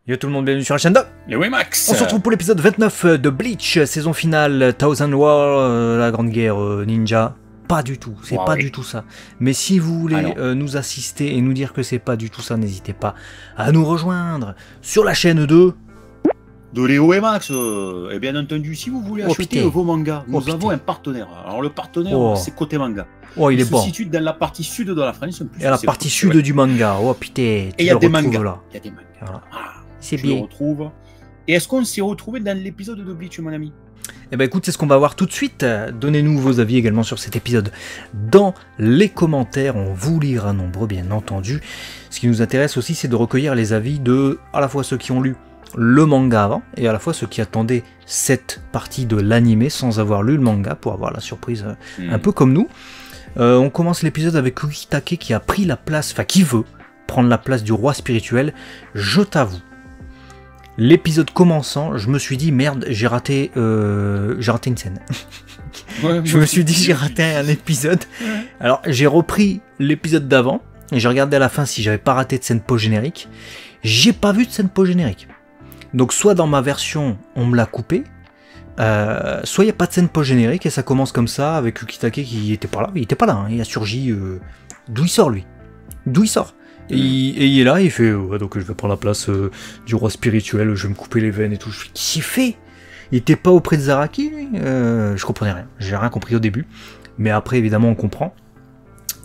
Yo tout le monde, bienvenue sur la chaîne de Le Wemax. On se retrouve pour l'épisode 29 de Bleach, saison finale, Thousand War, la grande guerre ninja. Pas du tout, c'est pas du tout ça. Mais si vous voulez nous assister et nous dire que c'est pas du tout ça, n'hésitez pas à nous rejoindre sur la chaîne de les Wemax. Et bien entendu, si vous voulez acheter vos mangas, nous avons un partenaire. Alors le partenaire, c'est Côté Manga. Oh, il est bon. Se situe dans la partie sud de la France. En plus, et à la partie sud du manga. Oh putain. Et il y a des mangas. Là. Il y a des mangas. Voilà. Ah, c'est bien. Retrouve. Et est-ce qu'on s'est retrouvé dans l'épisode de Bleach, mon ami? Eh ben écoute, c'est ce qu'on va voir tout de suite. Donnez-nous vos avis également sur cet épisode dans les commentaires. On vous lira nombreux, bien entendu. Ce qui nous intéresse aussi, c'est de recueillir les avis de à la fois ceux qui ont lu le manga avant et à la fois ceux qui attendaient cette partie de l'animé sans avoir lu le manga pour avoir la surprise un peu comme nous. On commence l'épisode avec Ukitake qui a pris la place, enfin qui veut prendre la place du roi spirituel. Je t'avoue, l'épisode commençant, je me suis dit merde, j'ai raté une scène. Ouais, je me suis dit j'ai raté un épisode. Ouais. Alors j'ai repris l'épisode d'avant et j'ai regardé à la fin si j'avais pas raté de scène post-générique. J'ai pas vu de scène post-générique. Donc soit dans ma version on me l'a coupé, soit il n'y a pas de scène post-générique et ça commence comme ça avec Ukitake qui était pas là. Il était pas là, hein. Il a surgi. D'où il sort lui? D'où il sort? Et il est là, il fait ouais, donc je vais prendre la place du roi spirituel, je vais me couper les veines et tout. Je fais qu'est-ce qu'il fait? Il était pas auprès de Zaraki lui. Je comprenais rien. J'ai rien compris au début, mais après évidemment on comprend.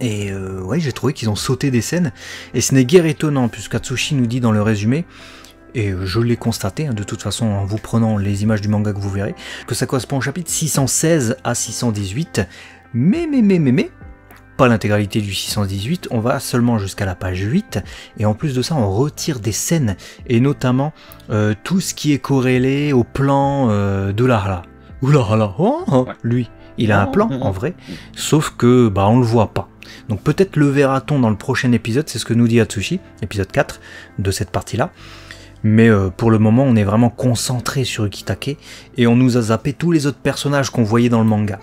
Et ouais, j'ai trouvé qu'ils ont sauté des scènes et ce n'est guère étonnant puisqu'Atsushi nous dit dans le résumé. Et je l'ai constaté, hein, de toute façon, en vous prenant les images du manga que vous verrez, que ça correspond au chapitre 616 à 618, mais, pas l'intégralité du 618, on va seulement jusqu'à la page 8, et en plus de ça, on retire des scènes, et notamment tout ce qui est corrélé au plan de Larla. Oulala, lui, il a un plan, en vrai, sauf que, bah, on le voit pas. Donc peut-être le verra-t-on dans le prochain épisode, c'est ce que nous dit Atsushi, épisode 4 de cette partie-là. Mais pour le moment, on est vraiment concentré sur Ukitake et on nous a zappé tous les autres personnages qu'on voyait dans le manga.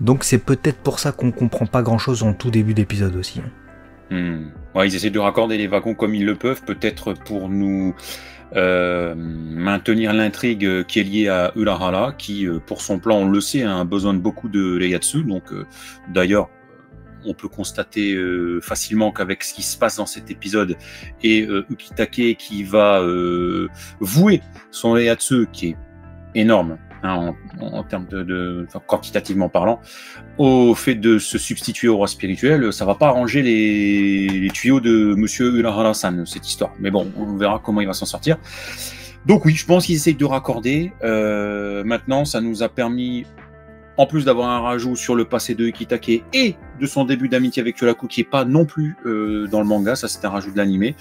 Donc c'est peut-être pour ça qu'on comprend pas grand-chose en tout début d'épisode aussi. Ouais, ils essaient de raccorder les wagons comme ils le peuvent, peut-être pour nous maintenir l'intrigue qui est liée à Urahara, qui, pour son plan, on le sait, a besoin de beaucoup de Ieyasu. Donc, d'ailleurs, on peut constater facilement qu'avec ce qui se passe dans cet épisode et Ukitake qui va vouer son Ieyasu qui est énorme hein, en termes enfin, quantitativement parlant, au fait de se substituer au roi spirituel, ça va pas arranger les tuyaux de Monsieur Urahara-san, cette histoire. Mais bon, on verra comment il va s'en sortir. Donc oui, je pense qu'ils essayent de raccorder. Maintenant, ça nous a permis, en plus d'avoir un rajout sur le passé de Ukitake et de son début d'amitié avec Yolaku qui est pas non plus dans le manga, ça c'est un rajout de l'animé.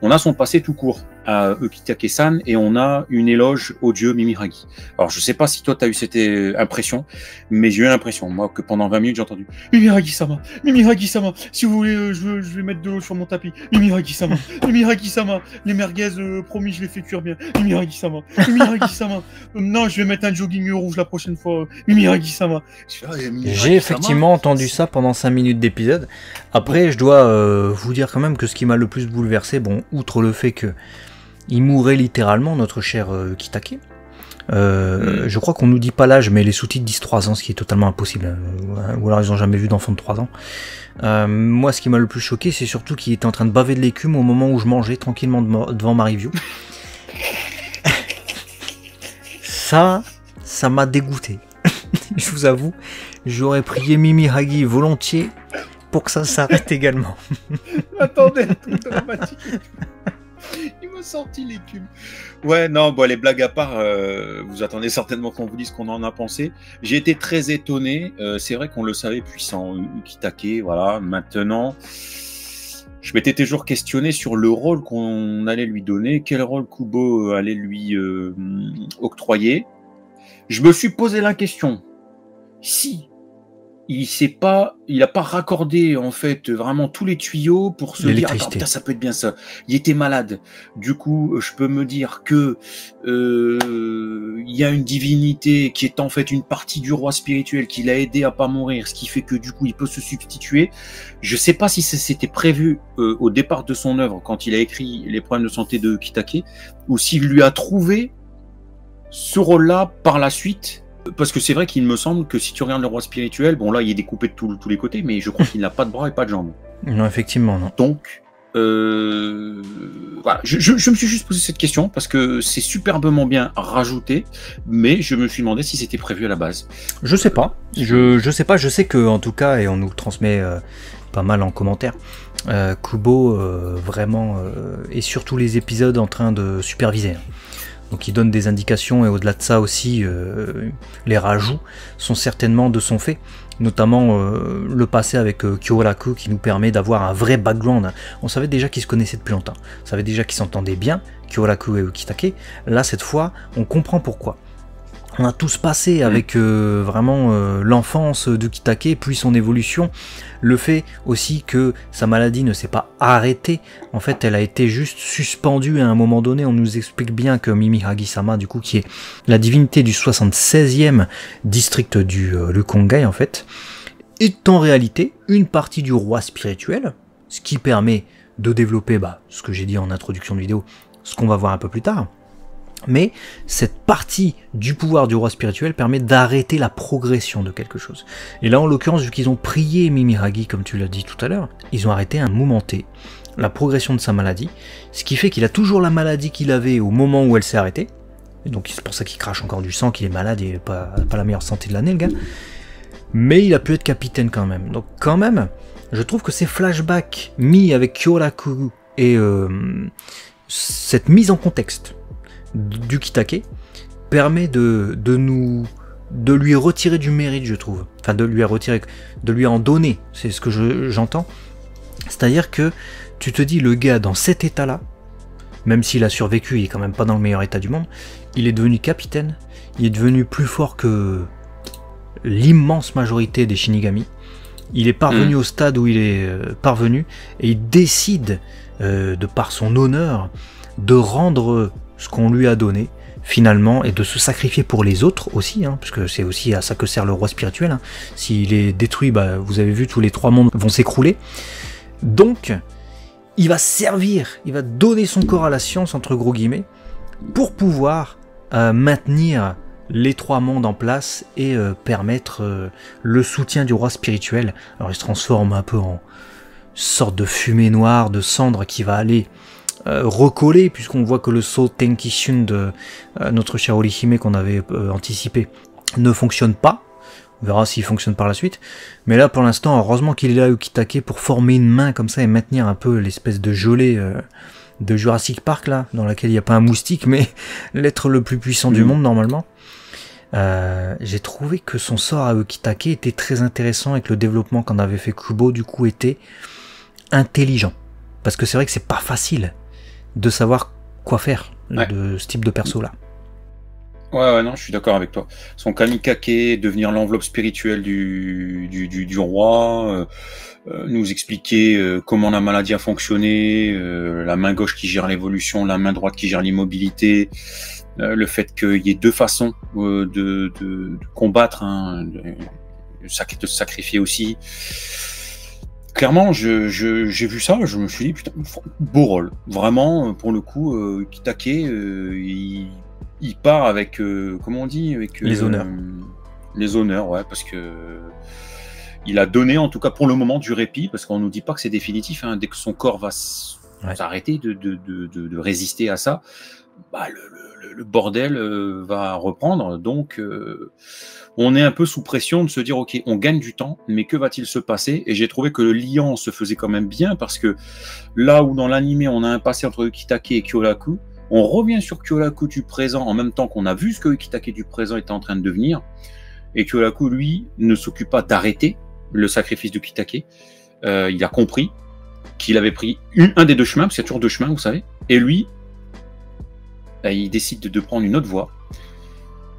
On a son passé tout court à Ukitake-san et on a une éloge au dieu Mimihagi. Alors je sais pas si toi tu as eu cette impression, mais j'ai eu l'impression, moi, que pendant 20 minutes j'ai entendu Mimihagi-sama, Mimihagi-sama, si vous voulez, je vais mettre de l'eau sur mon tapis. Mimihagi-sama, Mimihagi-sama, les merguez, promis, je les fais cuire bien. Mimihagi-sama, Mimihagi-sama, non, je vais mettre un jogging rouge la prochaine fois. Mimihagi-sama. J'ai effectivement entendu ça pendant 5 minutes d'épisode. Après, je dois vous dire quand même que ce qui m'a le plus bouleversé, bon, outre le fait que il mourait littéralement, notre cher Ukitake. Je crois qu'on nous dit pas l'âge, mais les sous-titres disent 3 ans, ce qui est totalement impossible. Ou alors ils ont jamais vu d'enfant de 3 ans. Moi, ce qui m'a le plus choqué, c'est surtout qu'il était en train de baver de l'écume au moment où je mangeais tranquillement devant ma review. Ça m'a dégoûté. Je vous avoue, j'aurais prié Mimihagi volontiers pour que ça s'arrête également. Attendez, un truc dramatique. Il m'a sorti l'écume. Ouais, non, bon, les blagues à part, vous attendez certainement qu'on vous dise ce qu'on en a pensé. J'ai été très étonné. C'est vrai qu'on le savait puissant, Ukitake, voilà. Maintenant, je m'étais toujours questionné sur le rôle qu'on allait lui donner, quel rôle Kubo allait lui octroyer. Je me suis posé la question. Si il a pas raccordé en fait vraiment tous les tuyaux pour se dire attends, putain, ça peut être bien ça. Il était malade. Du coup, je peux me dire que il y a une divinité qui est en fait une partie du roi spirituel qui l'a aidé à pas mourir, ce qui fait que du coup il peut se substituer. Je sais pas si c'était prévu au départ de son œuvre quand il a écrit les problèmes de santé de Kitake, ou s'il lui a trouvé ce rôle-là par la suite. Parce que c'est vrai qu'il me semble que si tu regardes le roi spirituel, bon là il est découpé de tous les côtés, mais je crois qu'il n'a pas de bras et pas de jambes. Non, effectivement, non. Donc, voilà, je me suis juste posé cette question parce que c'est superbement bien rajouté, mais je me suis demandé si c'était prévu à la base. Je sais pas. Je sais pas. Je sais que en tout cas, et on nous le transmet pas mal en commentaire, Kubo vraiment est sur tous les épisodes en train de superviser. Donc il donne des indications et au-delà de ça aussi, les rajouts sont certainement de son fait, notamment le passé avec Kyoraku qui nous permet d'avoir un vrai background. On savait déjà qu'ils se connaissaient depuis longtemps, on savait déjà qu'ils s'entendaient bien, Kyoraku et Ukitake. Là cette fois, on comprend pourquoi. On a tous passé avec vraiment l'enfance d'Ukitake, puis son évolution, le fait aussi que sa maladie ne s'est pas arrêtée, en fait elle a été juste suspendue à un moment donné. On nous explique bien que Mimi Hagi-sama, du coup, qui est la divinité du 76e district du Lukongai en fait, est en réalité une partie du roi spirituel, ce qui permet de développer ce que j'ai dit en introduction de vidéo, ce qu'on va voir un peu plus tard. Mais cette partie du pouvoir du roi spirituel permet d'arrêter la progression de quelque chose. Et là, en l'occurrence, vu qu'ils ont prié Mimi Hagi, comme tu l'as dit tout à l'heure, ils ont arrêté un moment T la progression de sa maladie, ce qui fait qu'il a toujours la maladie qu'il avait au moment où elle s'est arrêtée. Et donc c'est pour ça qu'il crache encore du sang, qu'il est malade et pas la meilleure santé de l'année, le gars. Mais il a pu être capitaine quand même. Donc quand même, je trouve que ces flashbacks mis avec Kyoraku et cette mise en contexte d'Ukitake permet de lui retirer du mérite, je trouve. Enfin, de lui en donner, c'est ce que j'entends. C'est-à-dire que tu te dis, le gars dans cet état-là, même s'il a survécu, il est quand même pas dans le meilleur état du monde, il est devenu capitaine, il est devenu plus fort que l'immense majorité des Shinigami. Il est parvenu au stade où il est parvenu, et il décide, de par son honneur, de rendre ce qu'on lui a donné, finalement, et de se sacrifier pour les autres aussi, parce que c'est aussi à ça que sert le roi spirituel. S'il est détruit, vous avez vu, tous les trois mondes vont s'écrouler. Donc, il va servir, il va donner son corps à la science, entre gros guillemets, pour pouvoir maintenir les trois mondes en place et permettre le soutien du roi spirituel. Alors il se transforme un peu en sorte de fumée noire, de cendre qui va aller recoller, puisqu'on voit que le Soul Tenkishun de notre cher Orihime qu'on avait anticipé ne fonctionne pas. On verra s'il fonctionne par la suite. Mais là, pour l'instant, heureusement qu'il est là, Ukitake, pour former une main comme ça et maintenir un peu l'espèce de gelée de Jurassic Park, là, dans laquelle il n'y a pas un moustique, mais l'être le plus puissant du monde, normalement. J'ai trouvé que son sort à Ukitake était très intéressant et que le développement qu'en avait fait Kubo, du coup, était intelligent. Parce que c'est vrai que c'est pas facile de savoir quoi faire de ce type de perso-là. Ouais, non, je suis d'accord avec toi. Son kamikake, devenir l'enveloppe spirituelle du roi, nous expliquer comment la maladie a fonctionné, la main gauche qui gère l'évolution, la main droite qui gère l'immobilité, le fait qu'il y ait deux façons de combattre, de se sacrifier aussi. Clairement, j'ai vu ça, je me suis dit, putain, beau rôle. Vraiment, pour le coup, Kitake, il part avec, comment on dit, avec les honneurs. Les honneurs, ouais, parce que il a donné, en tout cas pour le moment, du répit, parce qu'on nous dit pas que c'est définitif. Dès que son corps va s'arrêter de résister à ça, le bordel va reprendre. Donc, on est un peu sous pression de se dire, ok, on gagne du temps, mais que va-t-il se passer? Et j'ai trouvé que le liant se faisait quand même bien, parce que là où dans l'animé, on a un passé entre Ukitake et Kyoraku, on revient sur Kyoraku du présent en même temps qu'on a vu ce que Ukitake du présent était en train de devenir. Et Kyoraku, lui, ne s'occupe pas d'arrêter le sacrifice de Ukitake. Il a compris qu'il avait pris un des deux chemins, parce qu'il y a toujours deux chemins, vous savez. Et lui, il décide de prendre une autre voie.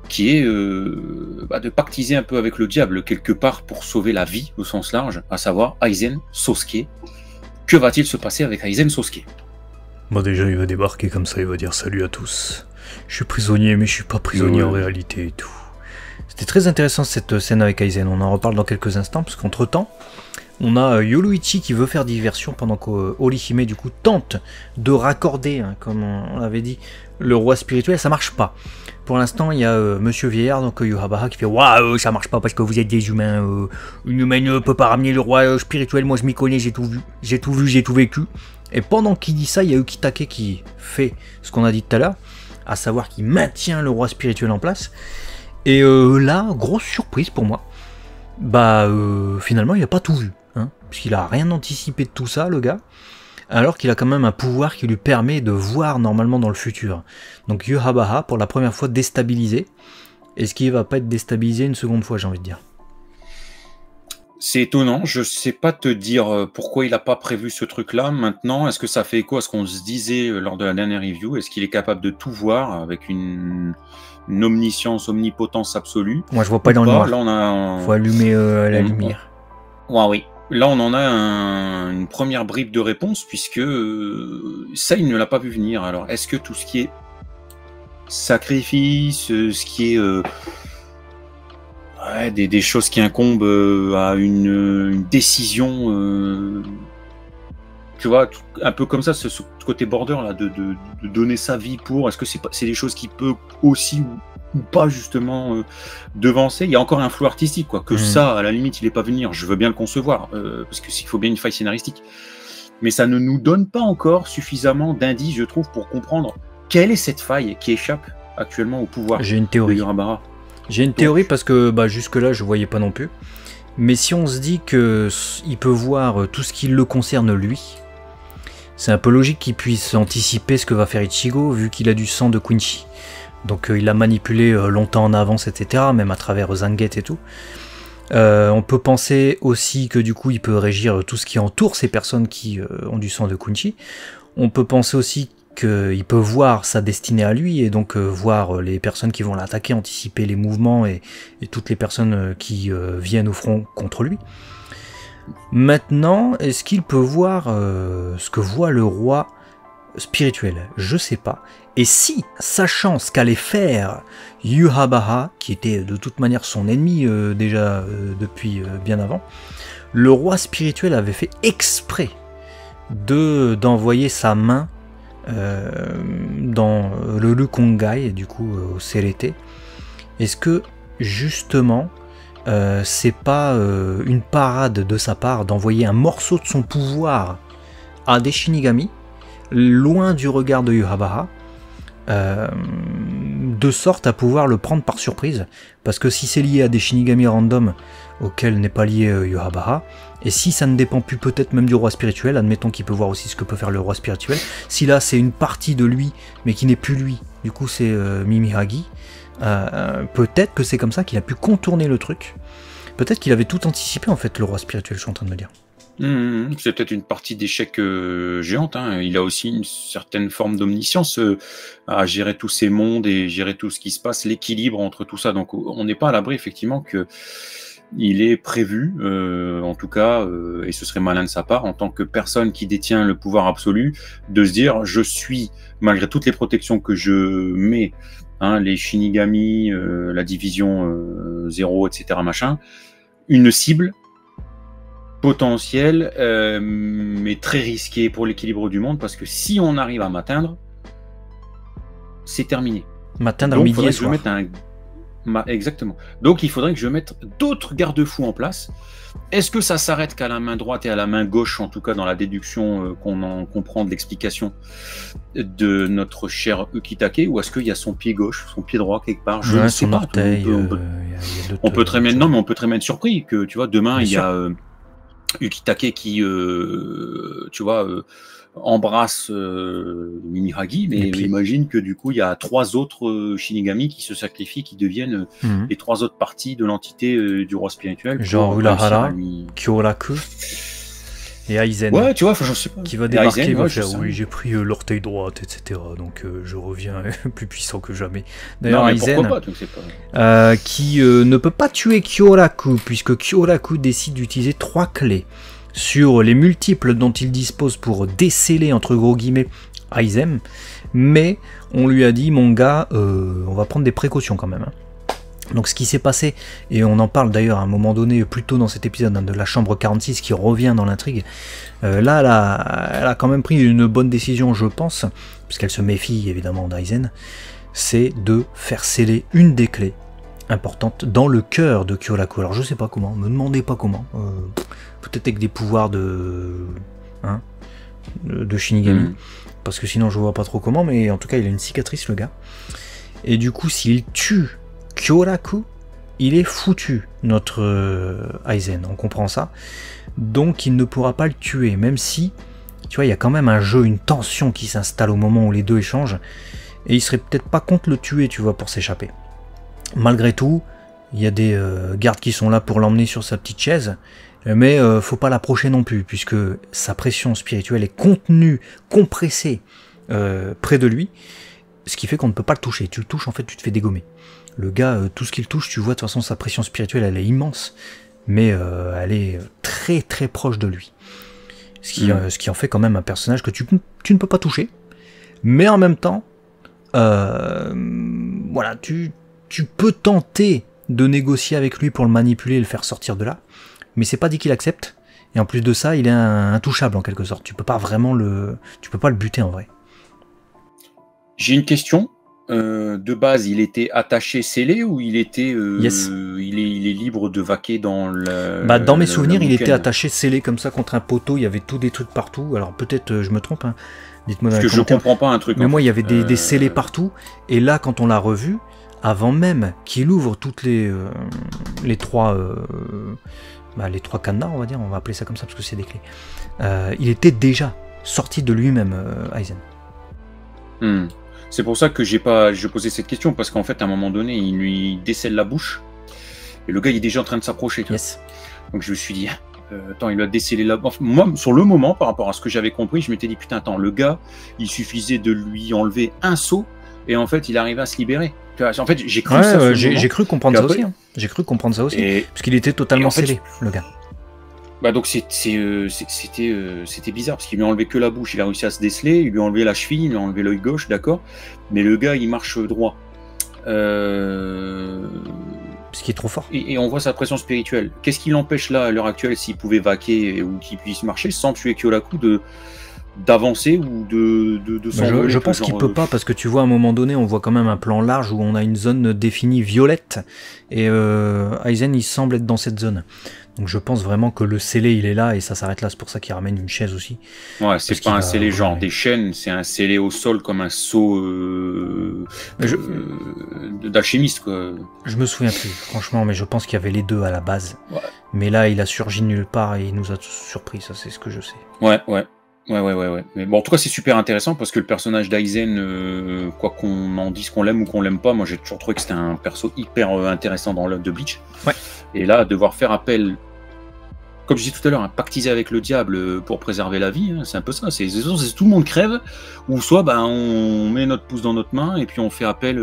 qui est de pactiser un peu avec le diable, quelque part, pour sauver la vie au sens large, à savoir Aizen Sosuke. Que va-t-il se passer avec Aizen Sosuke? Bon, déjà, il va débarquer comme ça, il va dire salut à tous. Je suis prisonnier, mais je suis pas prisonnier en réalité et tout. C'était très intéressant cette scène avec Aizen, on en reparle dans quelques instants, parce qu'entre-temps, on a Yoruichi qui veut faire diversion pendant qu'Orihime du coup tente de raccorder, hein, comme on l'avait dit, le roi spirituel. Ça marche pas. Pour l'instant, il y a Monsieur Vieillard, donc Yurabara, qui fait waouh, ça marche pas parce que vous êtes des humains. Une humaine ne peut pas ramener le roi spirituel. Moi, je m'y connais, j'ai tout vu, j'ai tout vécu. Et pendant qu'il dit ça, il y a Ukitake qui fait ce qu'on a dit tout à l'heure, à savoir qu'il maintient le roi spirituel en place. Et là, grosse surprise pour moi. Finalement, il a pas tout vu. Puisqu'il a rien anticipé de tout ça, le gars, alors qu'il a quand même un pouvoir qui lui permet de voir normalement dans le futur. Donc Yurabara, pour la première fois, déstabilisé. Est-ce qu'il va pas être déstabilisé une seconde fois, j'ai envie de dire? C'est étonnant, je sais pas te dire pourquoi il n'a pas prévu ce truc-là. Maintenant, est-ce que ça fait écho à ce qu'on se disait lors de la dernière review? Est-ce qu'il est capable de tout voir avec une omniscience, omnipotence absolue? Moi, je vois pas dans le noir. Là, on a faut allumer la lumière. Oui. Là, on en a une première bribe de réponse, puisque ça, il ne l'a pas vu venir. Alors, est-ce que tout ce qui est sacrifice, ce qui est des choses qui incombent à une décision, tu vois, un peu comme ça, ce côté border là, de donner sa vie pour, est-ce que c'est des choses qui peut aussi ou pas justement devancer? Il y a encore un flou artistique, quoi, que ça, à la limite, il n'est pas venir, je veux bien le concevoir, parce qu'il faut bien une faille scénaristique, mais ça ne nous donne pas encore suffisamment d'indices, je trouve, pour comprendre quelle est cette faille qui échappe actuellement au pouvoir. J'ai une théorie. J'ai une théorie parce que jusque-là, je voyais pas non plus. Mais si on se dit qu'il peut voir tout ce qui le concerne lui, c'est un peu logique qu'il puisse anticiper ce que va faire Ichigo, vu qu'il a du sang de Quincy. Donc il l'a manipulé longtemps en avance, etc., même à travers Zanget et tout. On peut penser aussi que du coup, il peut régir tout ce qui entoure ces personnes qui ont du sang de Quincy. On peut penser aussi qu'il peut voir sa destinée à lui, et donc voir les personnes qui vont l'attaquer, anticiper les mouvements et toutes les personnes qui viennent au front contre lui. Maintenant, est-ce qu'il peut voir ce que voit le roi spirituel? Je sais pas. Et si, sachant ce qu'allait faire Yurabara, qui était de toute manière son ennemi déjà depuis bien avant, le roi spirituel avait fait exprès d'envoyer sa main dans le Lukongai, et du coup au Serete. Est-ce que justement c'est pas une parade de sa part d'envoyer un morceau de son pouvoir à des Shinigami, loin du regard de Yurabara, de sorte à pouvoir le prendre par surprise? Parce que si c'est lié à des Shinigami random auquel n'est pas lié Yurabara, et si ça ne dépend plus peut-être même du roi spirituel, admettons qu'il peut voir aussi ce que peut faire le roi spirituel, si là c'est une partie de lui mais qui n'est plus lui, du coup c'est Mimihagi, peut-être que c'est comme ça qu'il a pu contourner le truc. Peut-être qu'il avait tout anticipé en fait, le roi spirituel, je suis en train de me dire. C'est peut-être une partie d'échec géante, hein. Il a aussi une certaine forme d'omniscience à gérer tous ces mondes et gérer tout ce qui se passe, l'équilibre entre tout ça. Donc on n'est pas à l'abri effectivement que il est prévu, en tout cas, et ce serait malin de sa part, en tant que personne qui détient le pouvoir absolu, de se dire, je suis, malgré toutes les protections que je mets, hein, les Shinigami, la division 0, etc., machin, une cible potentielle, mais très risquée pour l'équilibre du monde, parce que si on arrive à m'atteindre, c'est terminé. M'atteindre midi et soir. Exactement. Donc il faudrait que je mette d'autres garde-fous en place. Est-ce que ça s'arrête qu'à la main droite et à la main gauche, en tout cas dans la déduction qu'on en comprend de l'explication de notre cher Ukitake, ou est-ce qu'il y a son pied gauche, son pied droit quelque part? Je ne sais pas. Orteil, on peut très bien, non, mais on peut très bien être surpris que tu vois demain il y a Ukitake qui, tu vois. Embrasse Mimihagi, mais imagine que du coup il y a 3 autres Shinigami qui se sacrifient, qui deviennent les 3 autres parties de l'entité du roi spirituel. Genre Urahara, Kyoraku. Et Aizen. Ouais, tu vois, je sais pas. Qui va débarquer, Aizen, il va ouais, faire oui, j'ai pris l'orteil droite, etc. Donc je reviens plus puissant que jamais. D'ailleurs, Aizen, pas, tu sais pas. qui ne peut pas tuer Kyoraku, puisque Kyoraku décide d'utiliser 3 clés sur les multiples dont il dispose pour déceler, entre gros guillemets, Aizen. Mais on lui a dit, mon gars, on va prendre des précautions quand même. Hein. Donc ce qui s'est passé, et on en parle d'ailleurs à un moment donné, plus tôt dans cet épisode, hein, de la chambre 46 qui revient dans l'intrigue, là elle a quand même pris une bonne décision, je pense, puisqu'elle se méfie évidemment d'Aizen, c'est de faire sceller une des clés importantes dans le cœur de Kyoraku. Alors je sais pas comment, me demandez pas comment, peut-être avec des pouvoirs de Shinigami, parce que sinon je vois pas trop comment, mais en tout cas il a une cicatrice le gars, et du coup s'il tue Kyoraku, il est foutu, notre Aizen, on comprend ça. Donc il ne pourra pas le tuer, même si, tu vois, il y a quand même un jeu, une tension qui s'installe au moment où les deux échangent, et il serait peut-être pas contre le tuer, tu vois, pour s'échapper. Malgré tout, il y a des gardes qui sont là pour l'emmener sur sa petite chaise, mais faut pas l'approcher non plus, puisque sa pression spirituelle est contenue, compressée près de lui, ce qui fait qu'on ne peut pas le toucher. Tu le touches, en fait, tu te fais dégommer. Le gars, tout ce qu'il touche, tu vois, de toute façon, sa pression spirituelle, elle est immense, mais elle est très très proche de lui. Ce qui en fait quand même un personnage que tu ne peux pas toucher, mais en même temps, voilà, tu peux tenter de négocier avec lui pour le manipuler et le faire sortir de là, mais c'est pas dit qu'il accepte, et en plus de ça, il est intouchable en quelque sorte. Tu peux pas le buter en vrai. J'ai une question. De base, il était attaché, scellé, ou il était, Yes. il est libre de vaquer dans le. Dans mes souvenirs, il était attaché, scellé comme ça contre un poteau. Il y avait tout des trucs partout. Alors peut-être je me trompe. Hein. Dites-moi dans les commentaires. Je comprends pas un truc. Mais moi, il y avait des scellés partout. Et là, quand on l'a revu, avant même qu'il ouvre toutes les trois cadenas, on va dire, on va appeler ça comme ça parce que c'est des clés. Il était déjà sorti de lui-même, Aizen. C'est pour ça que je posais cette question, parce qu'en fait, à un moment donné, il lui décèle la bouche, et le gars, il est déjà en train de s'approcher. Yes. Donc je me suis dit, attends, il a décellé la bouche. Moi, sur le moment, par rapport à ce que j'avais compris, je m'étais dit, putain, attends, le gars, il suffisait de lui enlever un seau, et en fait, il arrivait à se libérer. En fait, j'ai cru ça. J'ai cru comprendre ça aussi. Hein. J'ai cru comprendre ça aussi, parce qu'il était totalement scellé, le gars. Donc c'était bizarre, parce qu'il lui a enlevé que la bouche, il a réussi à se déceler, il lui a enlevé la cheville, il lui a enlevé l'œil gauche, d'accord, mais le gars il marche droit. Ce qui est trop fort. Et on voit sa pression spirituelle. Qu'est-ce qui l'empêche là, à l'heure actuelle, s'il pouvait vaquer ou qu'il puisse marcher sans tuer Kyoraku, d'avancer ou de s'envoler? Je pense qu'il peut pas, parce que tu vois, à un moment donné, on voit quand même un plan large où on a une zone définie violette, et Aizen il semble être dans cette zone. Donc je pense vraiment que le scellé il est là et ça s'arrête là, c'est pour ça qu'il ramène une chaise aussi. Ouais, c'est pas un scellé genre des chaînes, c'est un scellé au sol comme un seau d'alchimiste quoi. Je me souviens plus, franchement, mais je pense qu'il y avait les deux à la base. Ouais. Mais là il a surgi de nulle part et il nous a surpris, ça c'est ce que je sais. Ouais. Mais bon, en tout cas, c'est super intéressant parce que le personnage d'Aizen, quoi qu'on en dise, qu'on l'aime ou qu'on l'aime pas, moi j'ai toujours trouvé que c'était un perso hyper intéressant dans l'œuvre de Bleach. Ouais. Et là, devoir faire appel, comme je disais tout à l'heure, pactiser avec le diable pour préserver la vie, hein, c'est un peu ça. C'est tout le monde crève, ou soit on met notre pouce dans notre main et puis on fait appel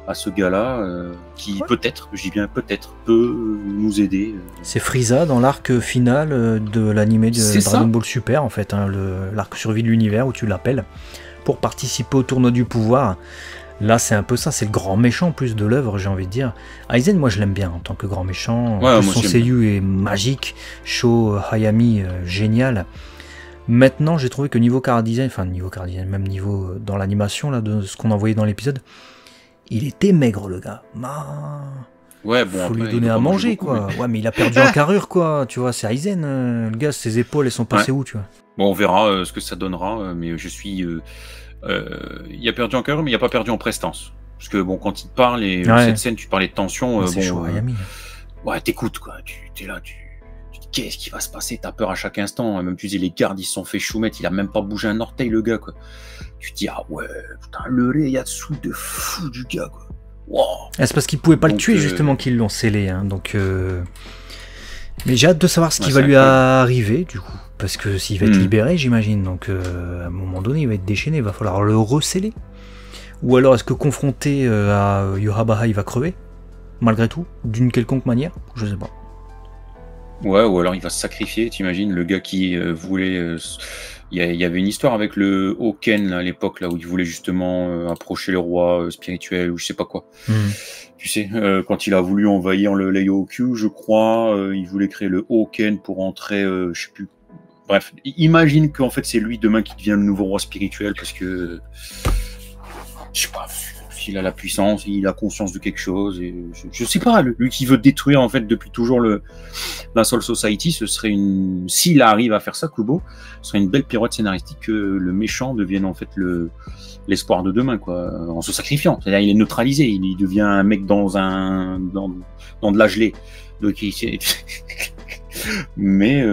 à ce gars-là qui peut-être, je dis bien peut-être, peut nous aider. C'est Frieza dans l'arc final de l'animé de Dragon Ball Super, en fait, hein, l'arc survie de l'univers où tu l'appelles pour participer au tournoi du pouvoir. Là, c'est un peu ça, c'est le grand méchant en plus de l'œuvre, j'ai envie de dire. Aizen, moi je l'aime bien en tant que grand méchant. Ouais, son seiyuu est magique, Sho Hayami, génial. Maintenant, j'ai trouvé que niveau chara-design, même niveau dans l'animation là de ce qu'on a envoyé dans l'épisode, il était maigre le gars. Ouais, bon, faut lui donner à manger quoi. Ouais, mais il a perdu en carrure quoi. Tu vois, c'est Aizen. Le gars, ses épaules, elles sont passées où, tu vois. Bon, on verra ce que ça donnera, mais je suis. Il a perdu en carrure, mais il a pas perdu en prestance. Parce que bon, quand il te parle et cette scène, tu parlais de tension. C'est chaud, Hayami. Ouais, t'écoutes quoi. Tu es là, tu dis qu'est-ce qui va se passer. T'as peur à chaque instant. Même tu dis les gardes, ils se sont fait choumettre. Il a même pas bougé un orteil le gars quoi. Tu te dis ah ouais, putain le Reiatsu de fou du gars quoi. Wow. C'est parce qu'ils pouvaient pas le tuer justement qu'ils l'ont scellé. Hein, donc. Mais j'ai hâte de savoir ce qui va lui arriver du coup. Parce que s'il va être libéré, j'imagine, donc à un moment donné, il va être déchaîné, il va falloir le recéler. Ou alors, est-ce que confronté à Yurabaha, il va crever, malgré tout, d'une quelconque manière? Je sais pas. Ouais, ou alors il va se sacrifier, t'imagines, le gars qui voulait... Il y avait une histoire avec le Hoken à l'époque, là, où il voulait justement approcher le roi spirituel, ou je sais pas quoi. Tu sais, quand il a voulu envahir le Leiyokyu, je crois, il voulait créer le Hoken pour entrer, je sais plus. Bref, imagine qu'en fait c'est lui demain qui devient le nouveau roi spirituel, parce que... Je sais pas, il a la puissance, il a conscience de quelque chose, et je sais pas, lui qui veut détruire en fait depuis toujours la Soul Society, ce serait une, s'il arrive à faire ça, Kubo, ce serait une belle pirouette scénaristique que le méchant devienne en fait l'espoir de demain, quoi, en se sacrifiant. C'est-à-dire, il est neutralisé, il devient un mec dans de la gelée. Donc, mais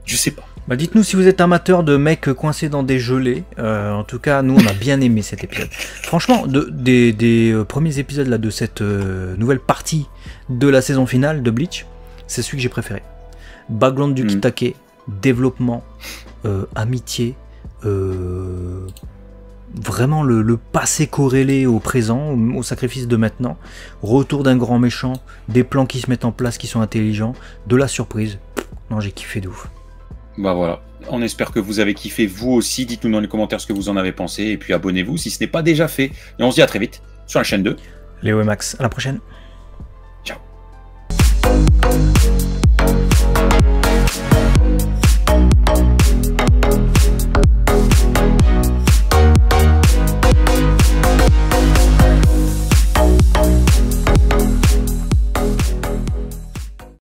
je sais pas. Bah dites-nous si vous êtes amateur de mecs coincés dans des gelées. En tout cas, nous on a bien aimé cet épisode. Franchement, des premiers épisodes là de cette nouvelle partie de la saison finale de Bleach, c'est celui que j'ai préféré. Background du Kitake, développement, amitié, vraiment le passé corrélé au présent, au sacrifice de maintenant, retour d'un grand méchant, des plans qui se mettent en place qui sont intelligents, de la surprise. Non, j'ai kiffé de ouf. Bah voilà, on espère que vous avez kiffé vous aussi, dites-nous dans les commentaires ce que vous en avez pensé, et puis abonnez-vous si ce n'est pas déjà fait. Et on se dit à très vite sur la chaîne 2. Léo et Max, à la prochaine.